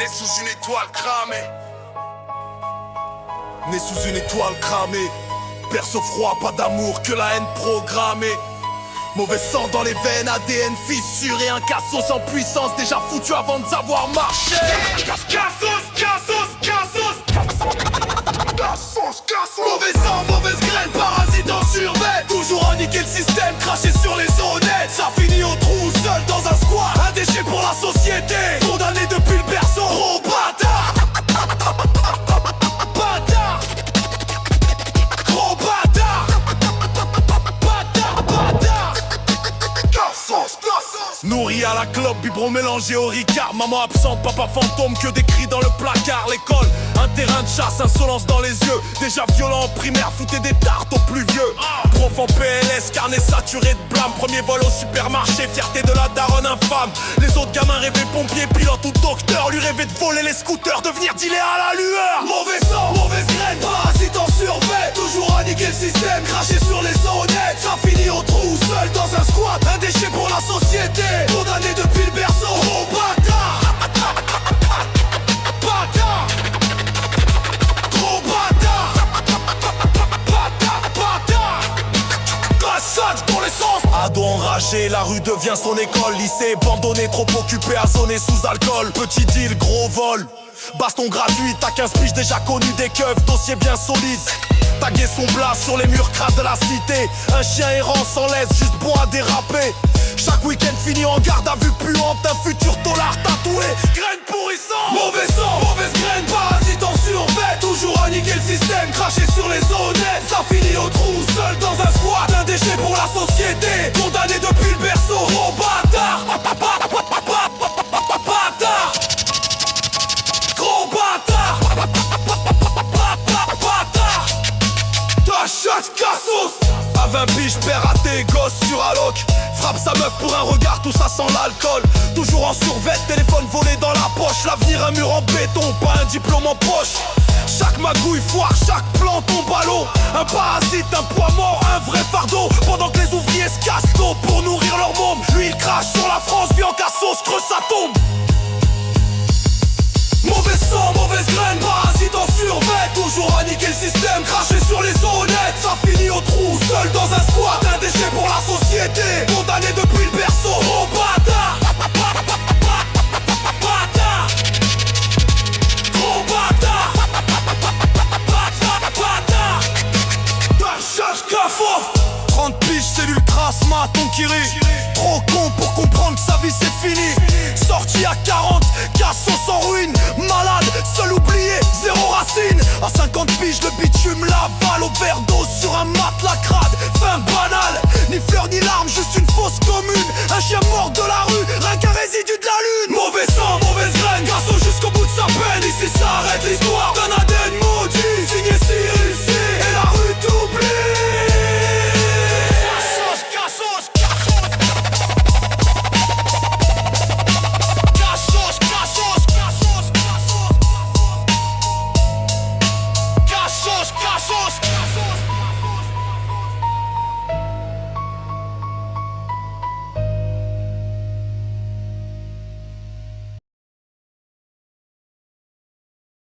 Né sous une étoile cramée. Né sous une étoile cramée. Perso froid, pas d'amour, que la haine programmée. Mauvais sang dans les veines, ADN fissuré. Un cassos en puissance, déjà foutu avant de savoir marcher. Mauvais sang, mauvaise graine, parasite en survêt. Toujours à niquer le système, cracher sur les honnêtes. Ça finit au trou, seul dans un squat. Un déchet pour la société, condamné depuis le berceau. Gros bâtard. Bâtard. Gros bâtard. Bâtard, bâtard. Nourri à la clope, biberon mélangé au ricard. Maman absente, papa fantôme, que des cris dans le placard. L'école, un terrain de chasse, insolence dans les yeux. Déjà violent en primaire, foutait des tartes aux plus vieux. Prof en PLS, carnet saturé de blâme. Premier vol au supermarché, fierté de la daronne infâme. Les autres gamins rêvaient pompier, pilote ou docteur. Lui rêvait de voler les scooters, devenir dealer à la lueur. Mauvais sang, mauvaise graine, parasite en survêt. Toujours à niquer le système, cracher sur les honnêtes. Ça finit au trou, seul dans un squat. Un déchet pour la société, condamné depuis le berceau. Oh bâtard. Bâtard. Gros bâtard. Bâtard, bâtard. Cassage dans l'essence. Ado enragé, la rue devient son école. Lycée abandonné, trop occupé à zoner sous alcool. Petit deal, gros vol. Baston gratuit, t'as 15 piges déjà connu des keufs, dossier bien solide. Taguer son blast sur les murs crades de la cité. Un chien errant sans laisse, juste bon à déraper. Chaque week-end fini en garde à vue puante. Un futur tolard tatoué, graine pourrissante. Mauvais sang, mauvaise graine, parasite en survêt. Toujours à niquer le système, cracher sur les honnêtes. Ça finit au trou, seul dans un squat. Un déchet pour la société, condamné depuis le berceau. Oh bâtard. Bâtard. Gros bâtard. Bâtard. T'achètes cassos. À 20 piges, père raté, gosse sur alloc. Frappe sa meuf pour un regard, tout ça sent l'alcool. Toujours en survêt, téléphone volé dans la poche. L'avenir un mur en béton, pas un diplôme en poche. Chaque magouille foire, chaque plan tombe à l'eau. Un parasite, un poids mort, un vrai fardeau. Pendant que les ouvriers se cassent l'eau pour nourrir leur môme. Lui il crache sur la France, vit en cassos, creuse sa tombe. Mauvais sang, mauvaise graine, parasite en survêt. Toujours à niquer le système, cracher sur les honnêtes. Ça finit au trou, seul dans un squat. Un déchet pour la société, condamné depuis le berceau. Oh bâtard. Bâtard. Gros bâtard. Bâtard. Tachage kafof. 30 piges, c'est l'ultra smart, ton kiri. Trop con pour comprendre que sa vie c'est fini. Sorti à 40, cassos en ruine. Malade, seul oublié, zéro racine. À 50 piges, le bitume l'avale. Overdose sur un matelas crade, fin banale. Ni fleurs ni larmes, juste une fosse commune. Un chien mort de la rue, rien qu'un résidu de la lune. Mauvais sang, mauvaise graine, cassos jusqu'au bout de sa peine. Ici s'arrête l'histoire d'un ADN maudit. Signé Cyril.